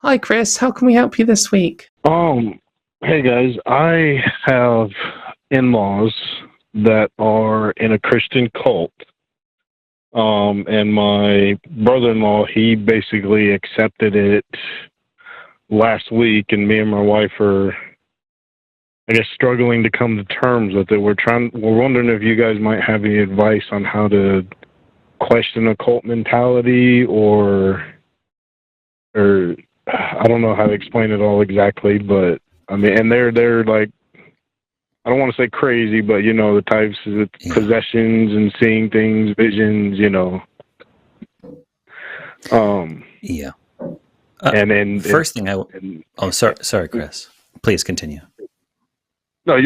Hi, Chris. How can we help you this week? Hey guys, I have in-laws that are in a Christian cult. And my brother-in-law, he basically accepted it last week, and me and my wife are, I guess, struggling to come to terms with it. We're wondering if you guys might have any advice on how to question a cult mentality, or I don't know how to explain it all exactly, but I mean, and they're like, I don't want to say crazy, but you know, the types of possessions and seeing things, visions, you know. Yeah. And then first thing sorry, Chris. Please continue. No,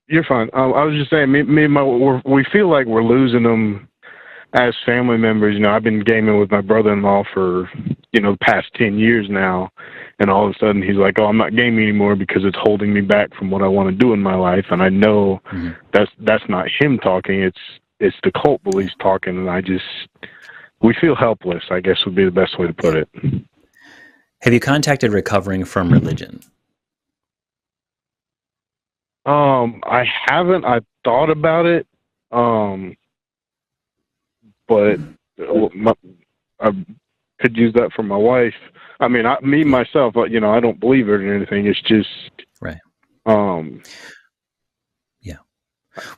you're fine. I was just saying, me and we feel like we're losing them as family members. You know, I've been gaming with my brother-in-law for, you know, the past 10 years now, and all of a sudden he's like, "Oh, I'm not gaming anymore because it's holding me back from what I want to do in my life." And I know that's not him talking; it's the cult beliefs talking. And we feel helpless, I guess would be the best way to put it. Have you contacted Recovering from Religion? I haven't. I thought about it, but I could use that for my wife. I mean, me myself, you know, I don't believe it or anything. It's just right. Yeah.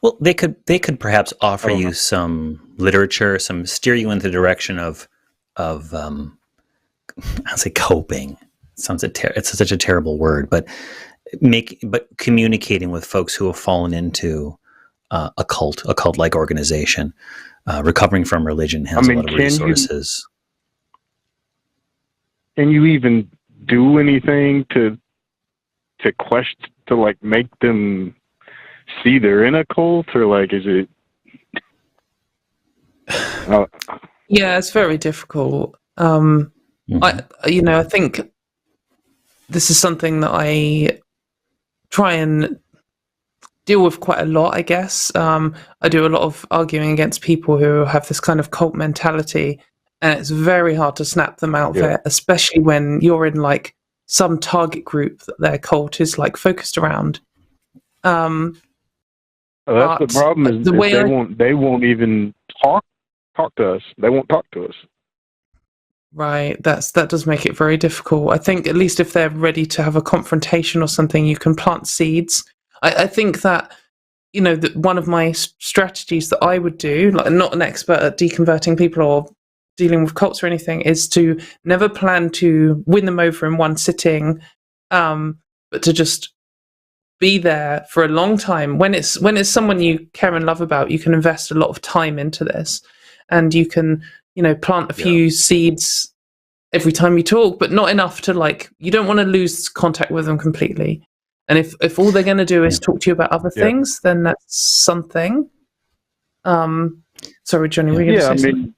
Well, they could perhaps offer you some literature, steer you in the direction of I'll say coping. It sounds it's such a terrible word, but communicating with folks who have fallen into a cult-like organization. Recovering from Religion has a lot of resources. Can you even do anything to question, to like make them see they're in a cult, or like, is it? Yeah, it's very difficult. I think this is something that I try and deal with quite a lot, I guess. I do a lot of arguing against people who have this kind of cult mentality, and it's very hard to snap them out of it, especially when you're in like some target group that their cult is like focused around. That's the problem, is they won't even talk to us. They won't talk to us. Right, that does make it very difficult. I think at least if they're ready to have a confrontation or something, you can plant seeds. I think that, you know, that one of my strategies that I would do, like, I'm not an expert at deconverting people or dealing with cults or anything, is to never plan to win them over in one sitting, but to just be there for a long time. When it's someone you care and love about, you can invest a lot of time into this, and you can, you know, plant a few seeds every time you talk, but not enough to, like, you don't want to lose contact with them completely. And if all they're going to do is talk to you about other things, then that's something. Sorry, Johnny, were you going to say something?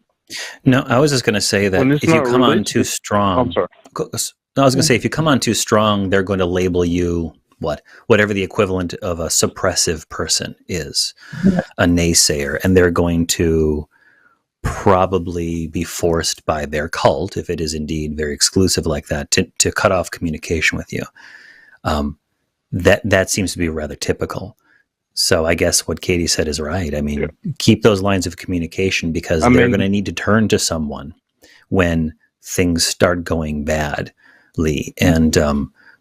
No, I was just going to say that if you come on too strong, I'm sorry. I was going to say, if you come on too strong, they're going to label you whatever the equivalent of a suppressive person is, a naysayer, and they're going to probably be forced by their cult, if it is indeed very exclusive like that, to cut off communication with you. That seems to be rather typical. So I guess what Katie said is right. I mean, keep those lines of communication, because they're going to need to turn to someone when things start going badly. And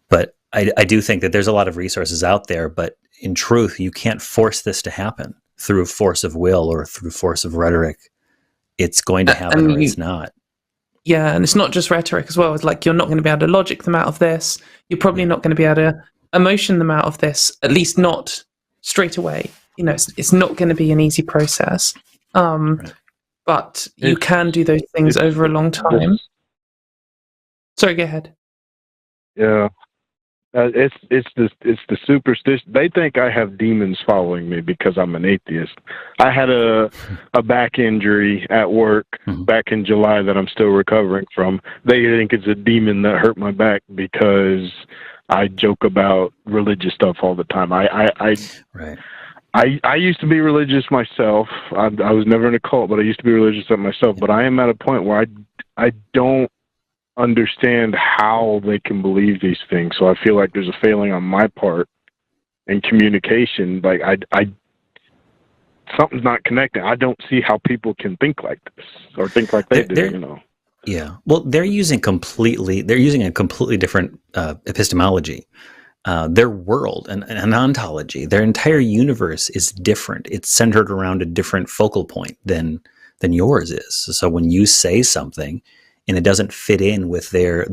but I do think that there's a lot of resources out there, but in truth, you can't force this to happen through force of will or through force of rhetoric. It's going to happen, or it's not. Yeah, and it's not just rhetoric as well. It's like, you're not going to be able to logic them out of this. You're probably not going to be able to emotion them out of this, at least not straight away. You know, it's not going to be an easy process. But you can do those things over a long time. Sorry, go ahead. Yeah. It's the superstition. They think I have demons following me because I'm an atheist. I had a back injury at work back in July that I'm still recovering from. They think it's a demon that hurt my back because I joke about religious stuff all the time. I used to be religious myself. I was never in a cult, but I used to be religious myself. But I am at a point where I don't understand how they can believe these things. So I feel like there's a failing on my part in communication. Like I something's not connecting. I don't see how people can think like this or think like they do. You know. Yeah. Well, they're using a completely different epistemology. Their world and an ontology, their entire universe is different. It's centered around a different focal point than yours is. So when you say something and it doesn't fit in with their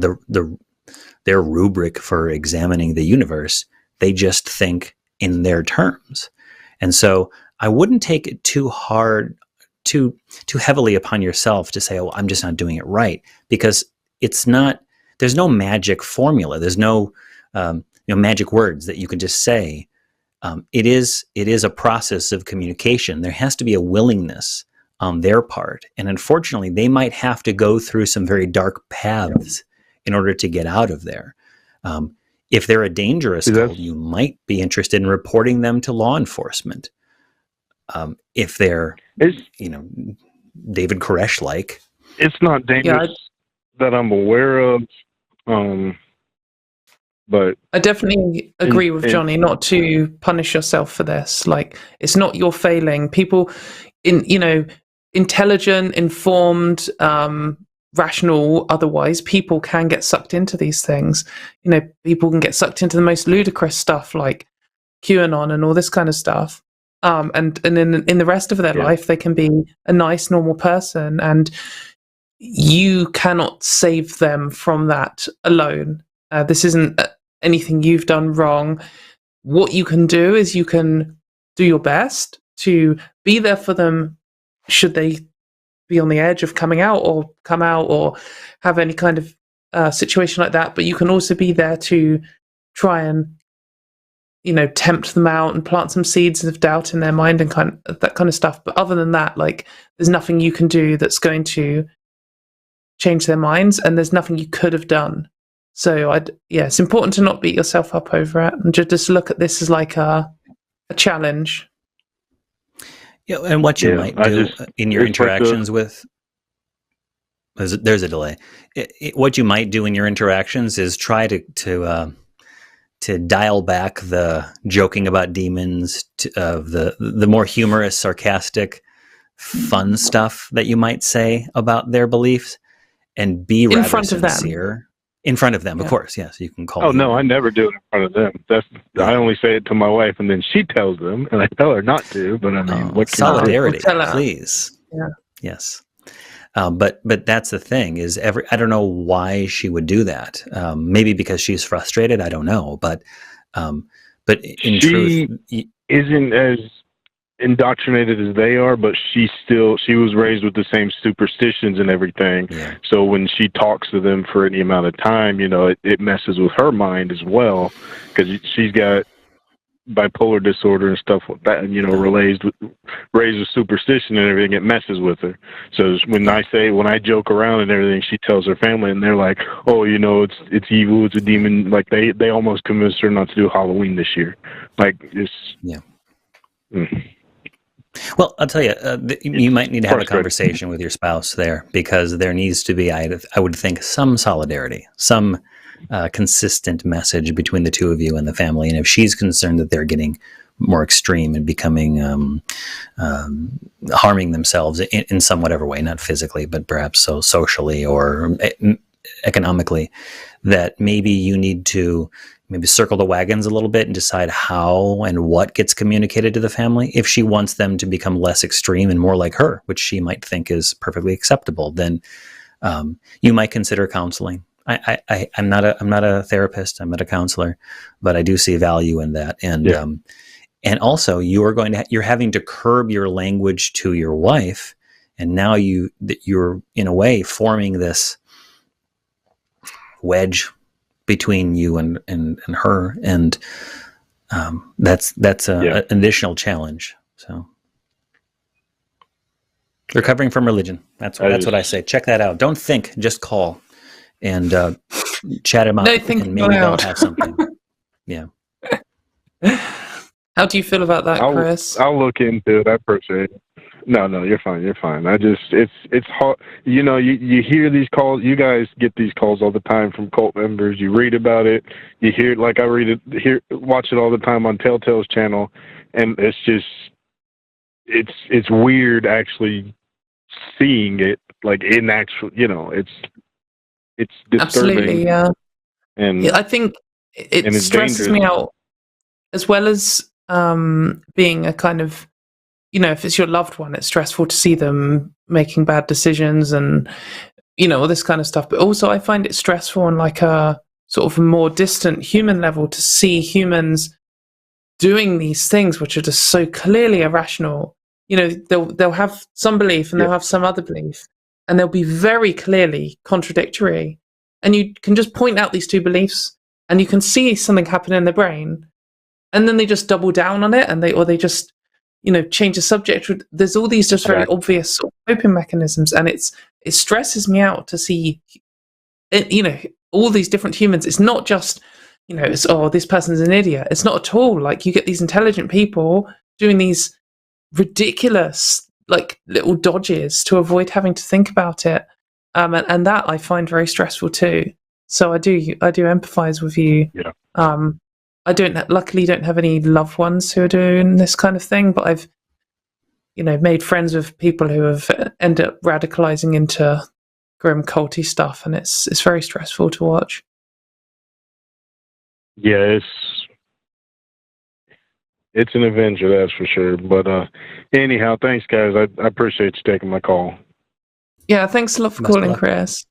rubric for examining the universe, they just think in their terms. And so I wouldn't take it too heavily upon yourself to say, "Oh, I'm just not doing it right," because there's no magic formula. There's no magic words that you can just say. It is a process of communication. There has to be a willingness on their part. And unfortunately, they might have to go through some very dark paths in order to get out of there. If they're a dangerous cult, you might be interested in reporting them to law enforcement. If they're, David Koresh-like. It's not dangerous that I'm aware of. But I definitely agree with Johnny not to punish yourself for this. Like, it's not your failing. People intelligent, informed, rational, otherwise, people can get sucked into these things. People can get sucked into the most ludicrous stuff like QAnon and all this kind of stuff. And in the rest of their life, they can be a nice, normal person, and you cannot save them from that alone. This isn't anything you've done wrong. What you can do is you can do your best to be there for them should they be on the edge of coming out or come out or have any kind of situation like that. But you can also be there to try and tempt them out and plant some seeds of doubt in their mind and that kind of stuff. But other than that, like, there's nothing you can do that's going to change their minds, and there's nothing you could have done. So it's important to not beat yourself up over it and just look at this as like a challenge. Yeah, and what you might do in your interactions with there's a delay. What you might do in your interactions is try to dial back the joking about demons of the more humorous, sarcastic, fun stuff that you might say about their beliefs, and be rather sincere. In front of them, of course, yes. You can call. Oh no, I never do it in front of them. I only say it to my wife, and then she tells them, and I tell her not to. But I mean, what solidarity, please? Yeah. Yes. But that's the thing is I don't know why she would do that. Maybe because she's frustrated. I don't know. But in truth, isn't as indoctrinated as they are, but she was raised with the same superstitions and everything. Yeah. So when she talks to them for any amount of time, it messes with her mind as well, because she's got bipolar disorder and stuff like that, and raised with superstition and everything. It messes with her. So when I joke around and everything, she tells her family, and they're like, "Oh, it's evil, it's a demon." Like they almost convinced her not to do Halloween this year. Like it's Well, I'll tell you, you might need to have a conversation with your spouse there, because there needs to be, I would think, some solidarity, some consistent message between the two of you and the family. And if she's concerned that they're getting more extreme and becoming harming themselves in some whatever way, not physically, but perhaps so socially or economically, that maybe you need to circle the wagons a little bit and decide how and what gets communicated to the family. If she wants them to become less extreme and more like her, which she might think is perfectly acceptable, then you might consider counseling. I'm not a therapist. I'm not a counselor, but I do see value in that. And also you're having to curb your language to your wife, and now you're in a way forming this wedge between you and her, and that's an additional challenge. So recovering from religion, that's what I say. Check that out. Don't think, just call and chat him out, and maybe they'll have something. Yeah. How do you feel about that, Chris? I'll look into it. I appreciate it. No, you're fine. You're fine. It's hard. You know, you hear these calls. You guys get these calls all the time from cult members. You read about it. You hear it, like I read it, watch it all the time on Telltale's channel, and it's just, it's weird actually seeing it, like in actual. You know, it's disturbing. Absolutely, yeah. And yeah, I think it stresses dangerous. me out, as well as being a kind of, you know, if it's your loved one, it's stressful to see them making bad decisions and, you know, all this kind of stuff. But also I find it stressful on like a sort of more distant human level to see humans doing these things which are just so clearly irrational. You know, they'll have some belief and they'll have some other belief, and they'll be very clearly contradictory. And you can just point out these two beliefs and you can see something happen in their brain, and then they just double down on it, and they just, you know, change the subject. There's all these just very obvious sort of coping mechanisms, and it stresses me out to see, you know, all these different humans. It's not just, you know, it's, oh, this person's an idiot. It's not at all. Like, you get these intelligent people doing these ridiculous, like, little dodges to avoid having to think about it, and that I find very stressful too. So I do empathize with you. Yeah. I luckily don't have any loved ones who are doing this kind of thing, but I've, you know, made friends with people who have ended up radicalizing into grim culty stuff, and it's very stressful to watch. Yeah, it's an adventure, that's for sure. But anyhow, thanks guys. I appreciate you taking my call. Yeah, thanks a lot for calling, Chris.